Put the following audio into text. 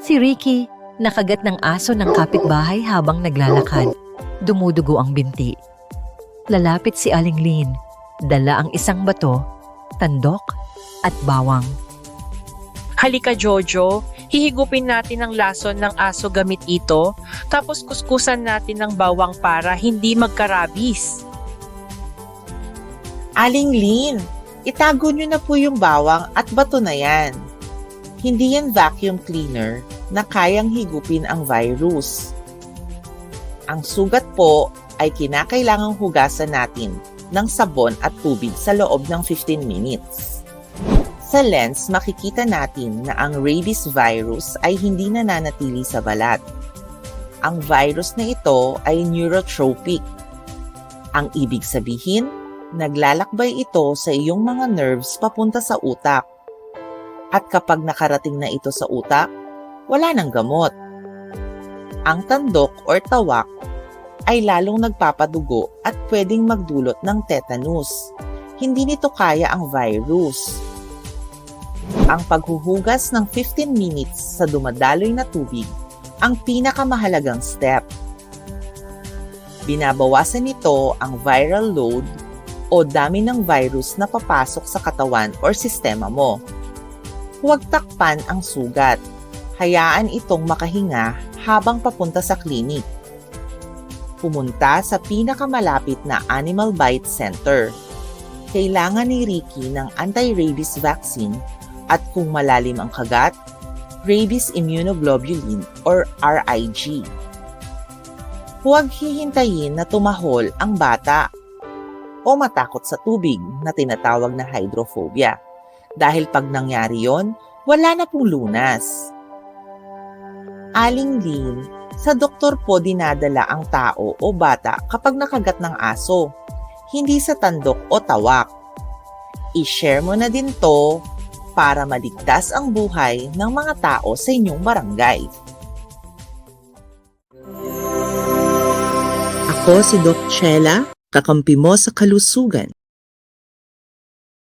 Si Ricky, nakagat ng aso ng kapitbahay habang naglalakad. Dumudugo ang binti. Lalapit si Aling Lin. Dala ang isang bato, tandok, at bawang. Halika Jojo, hihigupin natin ang lason ng aso gamit ito, tapos kuskusan natin ng bawang para hindi magkarabis. Aling Lin, itago nyo na po yung bawang at bato na yan. Hindi yan vacuum cleaner na kayang higupin ang virus. Ang sugat po ay kinakailangang hugasan natin ng sabon at tubig sa loob ng 15 minutes. Sa lens, makikita natin na ang rabies virus ay hindi nananatili sa balat. Ang virus na ito ay neurotropic. Ang ibig sabihin, naglalakbay ito sa iyong mga nerves papunta sa utak. At kapag nakarating na ito sa utak, wala nang gamot. Ang tandok or tawak ay lalong nagpapadugo at pwedeng magdulot ng tetanus. Hindi nito kaya ang virus. Ang paghuhugas ng 15 minutes sa dumadaloy na tubig ang pinakamahalagang step. Binabawasan nito ang viral load o dami ng virus na papasok sa katawan or sistema mo. Huwag takpan ang sugat. Hayaan itong makahinga habang papunta sa klinik. Pumunta sa pinakamalapit na Animal Bite Center. Kailangan ni Ricky ng anti-rabies vaccine at kung malalim ang kagat, rabies immunoglobulin or RIG. Huwag hihintayin na tumahol ang bata o matakot sa tubig na tinatawag na hydrophobia. Dahil pag nangyari yon, wala na pong lunas. Aling Lin, sa doktor po dinadala ang tao o bata kapag nakagat ng aso, hindi sa tandok o tawak. I-share mo na din to para maligtas ang buhay ng mga tao sa inyong barangay. Ako si Doc Chela, kakampi mo sa kalusugan.